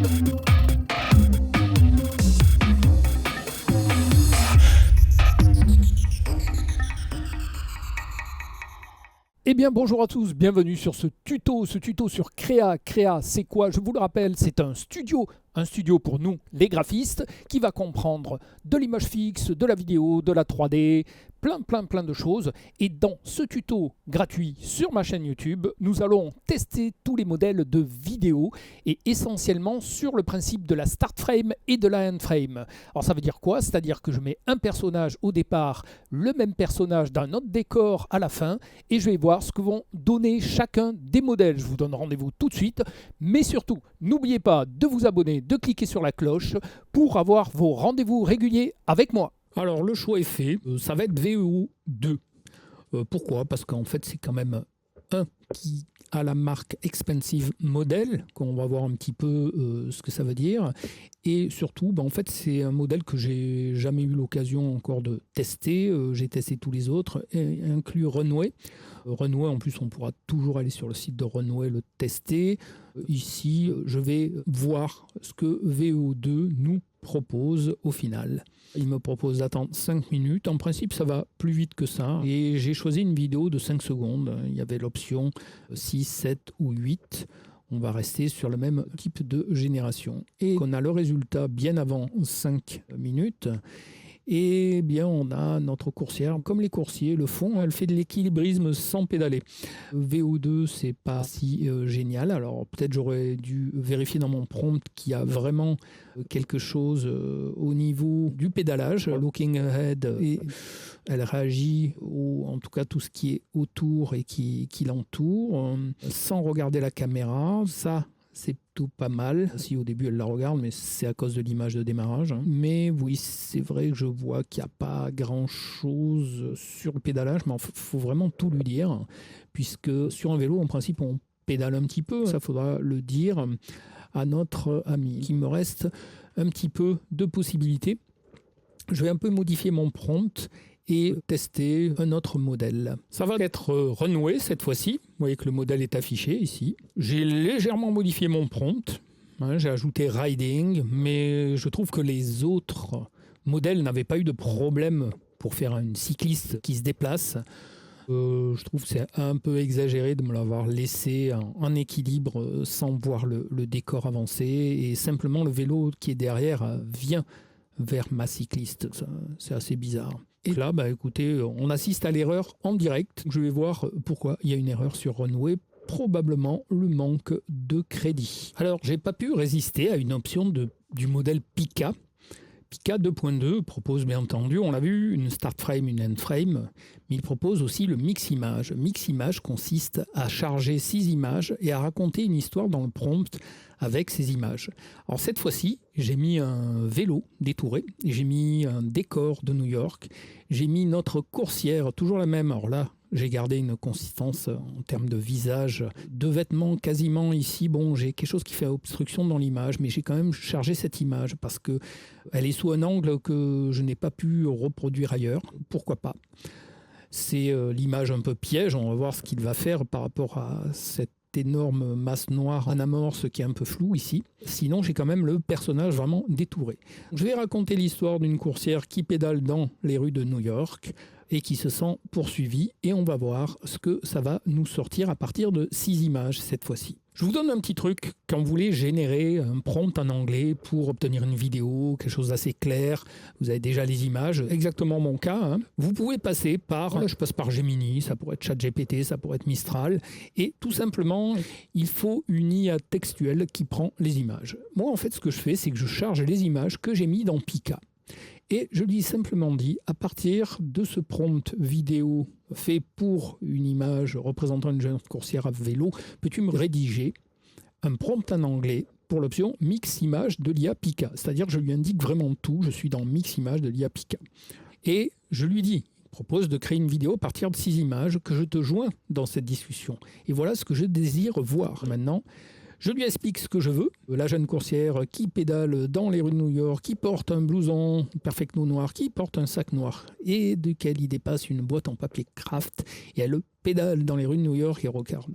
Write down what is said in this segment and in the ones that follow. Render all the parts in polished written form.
Eh bien bonjour à tous, bienvenue sur ce tuto sur Créa. Créa, c'est quoi? Je vous le rappelle, c'est un studio pour nous, les graphistes, qui va comprendre de l'image fixe, de la vidéo, de la 3D, plein de choses. Et dans ce tuto gratuit sur ma chaîne YouTube, nous allons tester tous les modèles de vidéo et essentiellement sur le principe de la start frame et de la end frame. Alors ça veut dire quoi? C'est-à-dire que je mets un personnage au départ, le même personnage d'un autre décor à la fin, et je vais voir ce que vont donner chacun des modèles. Je vous donne rendez-vous tout de suite, mais surtout, n'oubliez pas de vous abonner, de cliquer sur la cloche pour avoir vos rendez-vous réguliers avec moi. Alors le choix est fait, ça va être VEO2. Pourquoi? Parce qu'en fait c'est quand même un qui a la marque Expensive Model, qu'on va voir un petit peu ce que ça veut dire. Et surtout, en fait c'est un modèle que j'ai jamais eu l'occasion encore de tester. J'ai testé tous les autres, inclus Runway. Runway, en plus, on pourra toujours aller sur le site de Runway le tester. Ici, je vais voir ce que VEO2 nous propose au final. Il me propose d'attendre 5 minutes. En principe, ça va plus vite que ça. Et j'ai choisi une vidéo de 5 secondes. Il y avait l'option 6, 7 ou 8. On va rester sur le même type de génération. Et on a le résultat bien avant 5 minutes. Et bien on a notre coursière, comme les coursiers le font, elle fait de l'équilibrisme sans pédaler. VO2 c'est pas si génial, alors peut-être j'aurais dû vérifier dans mon prompt qu'il y a vraiment quelque chose au niveau du pédalage, looking ahead, et elle réagit en tout cas tout ce qui est autour et qui l'entoure, sans regarder la caméra. Ça c'est plutôt pas mal. Si au début elle la regarde, mais c'est à cause de l'image de démarrage. Mais oui, c'est vrai que je vois qu'il n'y a pas grand chose sur le pédalage, mais il faut vraiment tout lui dire, puisque sur un vélo, en principe, on pédale un petit peu. Ça, faudra le dire à notre ami. Il me reste un petit peu de possibilités. Je vais un peu modifier mon prompt et tester un autre modèle. Ça va être Runway cette fois-ci. Vous voyez que le modèle est affiché ici. J'ai légèrement modifié mon prompt. J'ai ajouté Riding, mais je trouve que les autres modèles n'avaient pas eu de problème pour faire une cycliste qui se déplace. Je trouve que c'est un peu exagéré de me l'avoir laissé en équilibre sans voir le décor avancer, et simplement le vélo qui est derrière vient vers ma cycliste. C'est assez bizarre. Et là, écoutez, on assiste à l'erreur en direct. Je vais voir pourquoi il y a une erreur sur Runway. Probablement le manque de crédit. Alors, j'ai pas pu résister à une option du modèle Pika. Pika 2.2 propose bien entendu, on l'a vu, une start frame, une end frame, mais il propose aussi le mix image. Mix image consiste à charger 6 images et à raconter une histoire dans le prompt avec ces images. Alors cette fois-ci, j'ai mis un vélo détouré, j'ai mis un décor de New York, j'ai mis notre coursière, toujours la même. Alors là, j'ai gardé une consistance en termes de visage, de vêtements quasiment ici. Bon, j'ai quelque chose qui fait obstruction dans l'image, mais j'ai quand même chargé cette image parce qu'elle est sous un angle que je n'ai pas pu reproduire ailleurs. Pourquoi pas? C'est l'image un peu piège, on va voir ce qu'il va faire par rapport à cette énorme masse noire en amorce qui est un peu floue ici. Sinon, j'ai quand même le personnage vraiment détouré. Je vais raconter l'histoire d'une coursière qui pédale dans les rues de New York et qui se sent poursuivie, et on va voir ce que ça va nous sortir à partir de 6 images cette fois-ci. Je vous donne un petit truc quand vous voulez générer un prompt en anglais pour obtenir une vidéo, quelque chose d'assez clair. Vous avez déjà les images, exactement mon cas. Vous pouvez passer par, là je passe par Gemini, ça pourrait être ChatGPT, ça pourrait être Mistral, et tout simplement il faut une IA textuelle qui prend les images. Moi en fait ce que je fais, c'est que je charge les images que j'ai mis dans Pika. Et je lui ai simplement dit, à partir de ce prompt vidéo fait pour une image représentant une jeune coursière à vélo, peux-tu me rédiger un prompt en anglais pour l'option Mix Image de l'IA Pika? C'est-à-dire que je lui indique vraiment tout, je suis dans Mix Image de l'IA Pika. Et je lui dis, propose de créer une vidéo à partir de 6 images que je te joins dans cette discussion. Et voilà ce que je désire voir maintenant. Je lui explique ce que je veux. La jeune coursière qui pédale dans les rues de New York, qui porte un blouson perfecto noir, qui porte un sac noir et duquel il dépasse une boîte en papier craft. Et elle pédale dans les rues de New York et regarde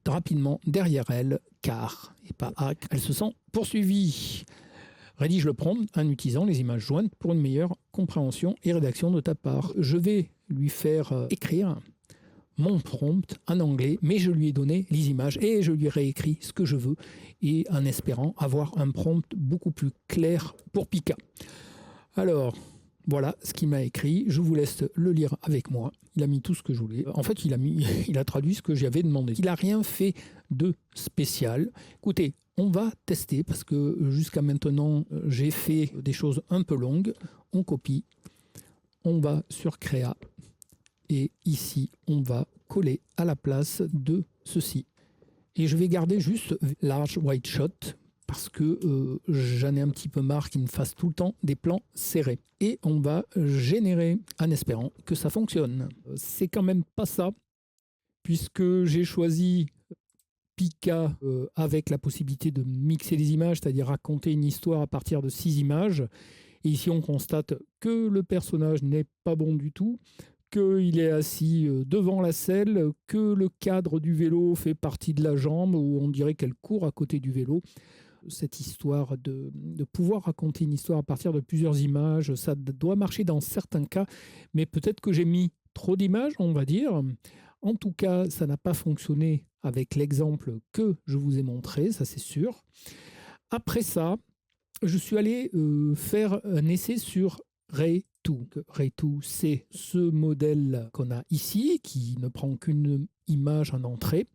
rapidement derrière elle, car, et pas hack, elle se sent poursuivie. Rédige le prompt en utilisant les images jointes pour une meilleure compréhension et rédaction de ta part. Je vais lui faire écrire mon prompt en anglais, mais je lui ai donné les images et je lui ai réécrit ce que je veux et en espérant avoir un prompt beaucoup plus clair pour Pika. Alors, voilà ce qu'il m'a écrit. Je vous laisse le lire avec moi. Il a mis tout ce que je voulais. En fait, il a traduit ce que j'avais demandé. Il n'a rien fait de spécial. Écoutez, on va tester parce que jusqu'à maintenant, j'ai fait des choses un peu longues. On copie. On va sur Créa. Et ici, on va coller à la place de ceci. Et je vais garder juste Large White Shot parce que j'en ai un petit peu marre qu'il me fasse tout le temps des plans serrés. Et on va générer en espérant que ça fonctionne. C'est quand même pas ça, puisque j'ai choisi Pika avec la possibilité de mixer les images, c'est-à-dire raconter une histoire à partir de 6 images. Et ici, on constate que le personnage n'est pas bon du tout, qu'il est assis devant la selle, que le cadre du vélo fait partie de la jambe, où on dirait qu'elle court à côté du vélo. Cette histoire de pouvoir raconter une histoire à partir de plusieurs images, ça doit marcher dans certains cas, mais peut-être que j'ai mis trop d'images, on va dire. En tout cas, ça n'a pas fonctionné avec l'exemple que je vous ai montré, ça c'est sûr. Après ça, je suis allé faire un essai sur Ray 2. Ray 2, c'est ce modèle qu'on a ici, qui ne prend qu'une image en entrée.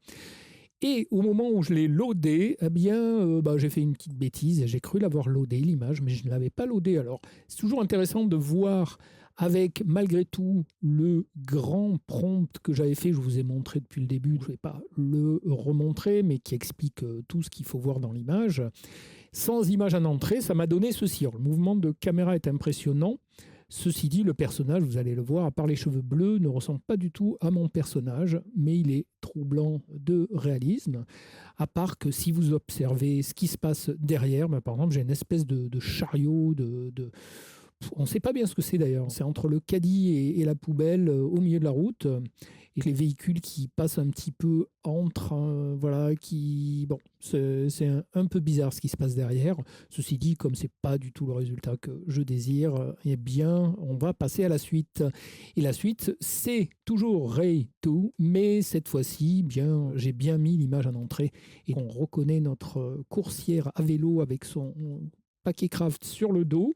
Et au moment où je l'ai loadé, eh bien, j'ai fait une petite bêtise. J'ai cru l'avoir loadé, l'image, mais je ne l'avais pas loadé. Alors, c'est toujours intéressant de voir avec, malgré tout, le grand prompt que j'avais fait. Je vous ai montré depuis le début. Je ne vais pas le remontrer, mais qui explique tout ce qu'il faut voir dans l'image. Sans image en entrée, ça m'a donné ceci. Alors, le mouvement de caméra est impressionnant. Ceci dit, le personnage, vous allez le voir, à part les cheveux bleus, ne ressemble pas du tout à mon personnage, mais il est troublant de réalisme. À part que si vous observez ce qui se passe derrière, par exemple, j'ai une espèce de chariot, on ne sait pas bien ce que c'est d'ailleurs. C'est entre le caddie et la poubelle au milieu de la route. Et les véhicules qui passent un petit peu entre, voilà, bon, c'est un peu bizarre ce qui se passe derrière. Ceci dit, comme c'est pas du tout le résultat que je désire, eh bien, on va passer à la suite. Et la suite, c'est toujours Ray 2, mais cette fois-ci, bien, j'ai bien mis l'image en entrée et on reconnaît notre coursière à vélo avec son paquet craft sur le dos.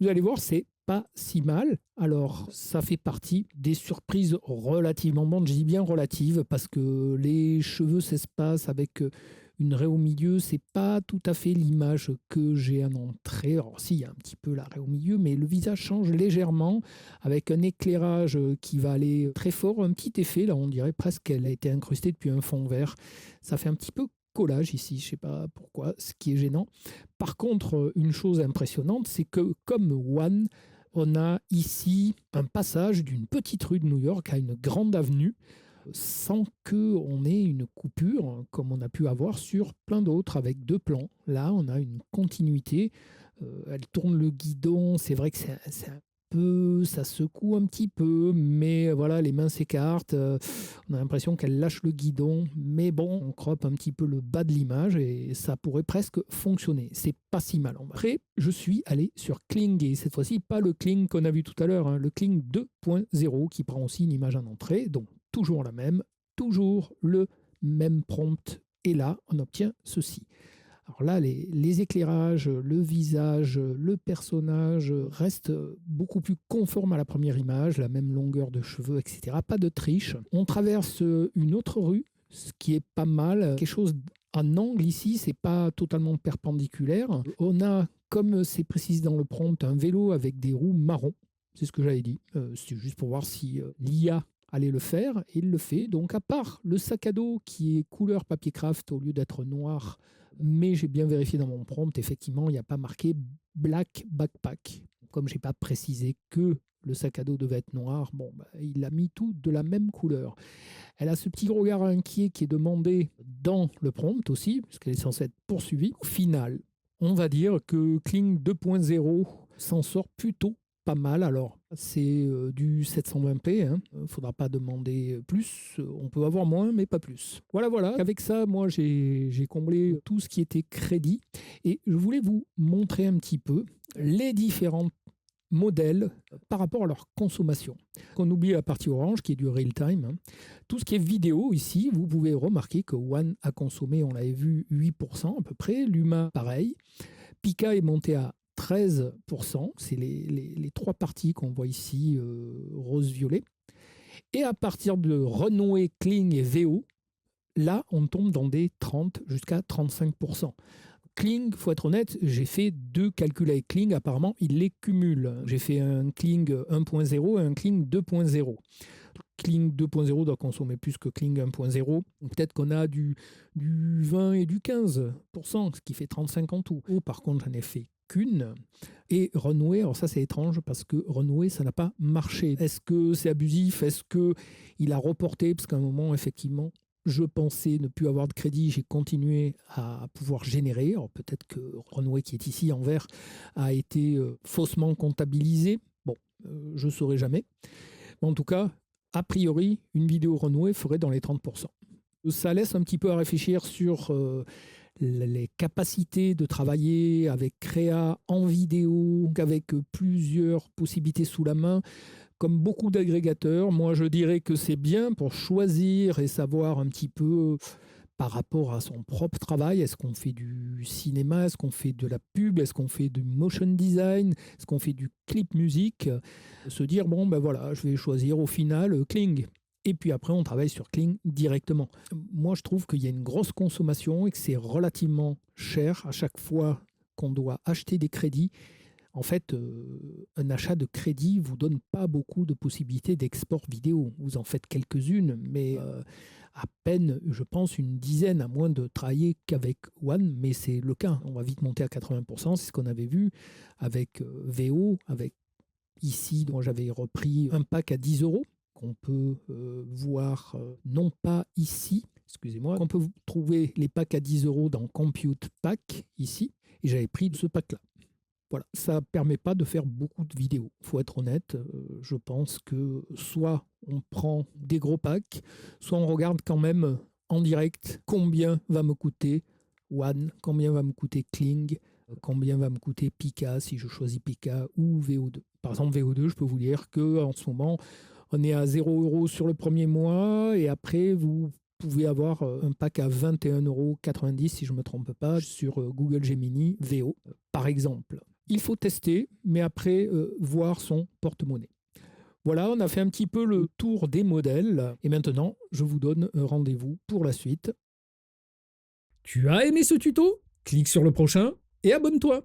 Vous allez voir, c'est pas si mal. Alors, ça fait partie des surprises relativement bonnes. Je dis bien relatives parce que les cheveux s'espacent avec une raie au milieu. C'est pas tout à fait l'image que j'ai en entrée. Alors, si, il y a un petit peu la raie au milieu, mais le visage change légèrement avec un éclairage qui va aller très fort. Un petit effet, là, on dirait presque qu'elle a été incrustée depuis un fond vert. Ça fait un petit peu collage ici, je ne sais pas pourquoi, ce qui est gênant. Par contre, une chose impressionnante, c'est que comme One, on a ici un passage d'une petite rue de New York à une grande avenue sans qu'on ait une coupure comme on a pu avoir sur plein d'autres avec 2 plans. Là, on a une continuité. Elle tourne le guidon. C'est vrai que c'est un peu, ça secoue un petit peu, mais voilà, les mains s'écartent. On a l'impression qu'elle lâche le guidon, mais bon, on croppe un petit peu le bas de l'image et ça pourrait presque fonctionner. C'est pas si mal. Après, je suis allé sur Kling et cette fois-ci, pas le Kling qu'on a vu tout à l'heure, hein, le Kling 2.0 qui prend aussi une image en entrée, donc toujours la même, toujours le même prompt. Et là, on obtient ceci. Alors là, les éclairages, le visage, le personnage restent beaucoup plus conformes à la première image, la même longueur de cheveux, etc. Pas de triche. On traverse une autre rue, ce qui est pas mal. Quelque chose en angle ici, c'est pas totalement perpendiculaire. On a, comme c'est précisé dans le prompt, un vélo avec des roues marron. C'est ce que j'avais dit. C'est juste pour voir si l'IA allait le faire, et il le fait. Donc à part le sac à dos qui est couleur papier craft au lieu d'être noir, mais j'ai bien vérifié dans mon prompt, effectivement, il n'y a pas marqué Black Backpack. Comme je n'ai pas précisé que le sac à dos devait être noir, bon, il a mis tout de la même couleur. Elle a ce petit regard inquiet qui est demandé dans le prompt aussi, puisqu'elle est censée être poursuivie. Au final, on va dire que Kling 2.0 s'en sort plutôt pas mal. Alors, c'est du 720p, hein. Faudra pas demander plus. On peut avoir moins, mais pas plus. Voilà, voilà. Avec ça, moi, j'ai comblé tout ce qui était crédit. Et je voulais vous montrer un petit peu les différents modèles par rapport à leur consommation. On oublie la partie orange qui est du real time, hein. Tout ce qui est vidéo ici, vous pouvez remarquer que One a consommé, on l'avait vu, 8% à peu près. Luma, pareil. Pika est monté à 13%. C'est les trois parties qu'on voit ici, rose-violet. Et à partir de Runway, Kling et VO, là, on tombe dans des 30 jusqu'à 35%. Kling, il faut être honnête, j'ai fait 2 calculs avec Kling, apparemment il les cumule. J'ai fait un Kling 1.0 et un Kling 2.0. Kling 2.0 doit consommer plus que Kling 1.0. Peut-être qu'on a du 20 et du 15%, ce qui fait 35 en tout. Par contre, j'en ai fait qu'une. Et Runway, alors ça c'est étrange parce que Runway, ça n'a pas marché. Est-ce que c'est abusif? Est-ce qu'il a reporté? Parce qu'à un moment, effectivement, je pensais ne plus avoir de crédit, j'ai continué à pouvoir générer. Alors peut-être que Runway qui est ici en vert a été faussement comptabilisé. Bon, je ne saurais jamais. En tout cas, a priori, une vidéo Runway ferait dans les 30%. Ça laisse un petit peu à réfléchir sur les capacités de travailler avec Créa en vidéo, avec plusieurs possibilités sous la main. Comme beaucoup d'agrégateurs, moi je dirais que c'est bien pour choisir et savoir un petit peu par rapport à son propre travail. Est-ce qu'on fait du cinéma? Est-ce qu'on fait de la pub? Est-ce qu'on fait du motion design? Est-ce qu'on fait du clip musique? Se dire, bon ben voilà, je vais choisir au final Kling. Et puis après, on travaille sur Kling directement. Moi, je trouve qu'il y a une grosse consommation et que c'est relativement cher à chaque fois qu'on doit acheter des crédits. En fait, un achat de crédit ne vous donne pas beaucoup de possibilités d'export vidéo. Vous en faites quelques-unes, mais à peine, je pense, une dizaine, à moins de travailler qu'avec One, mais c'est le cas. On va vite monter à 80%, c'est ce qu'on avait vu avec VO, avec ici, dont j'avais repris un pack à 10 euros, qu'on peut voir, non pas ici, excusez-moi, on peut trouver les packs à 10 euros dans Compute Pack, ici, et j'avais pris ce pack-là. Voilà, ça ne permet pas de faire beaucoup de vidéos. Il faut être honnête, je pense que soit on prend des gros packs, soit on regarde quand même en direct combien va me coûter One, combien va me coûter Kling, combien va me coûter Pika si je choisis Pika ou VO2. Par exemple, VO2, je peux vous dire qu'en ce moment, on est à 0 € sur le premier mois et après, vous pouvez avoir un pack à 21,90 € si je ne me trompe pas sur Google Gemini VO, par exemple. Il faut tester, mais après, voir son porte-monnaie. Voilà, on a fait un petit peu le tour des modèles. Et maintenant, je vous donne rendez-vous pour la suite. Tu as aimé ce tuto? Clique sur le prochain et abonne-toi.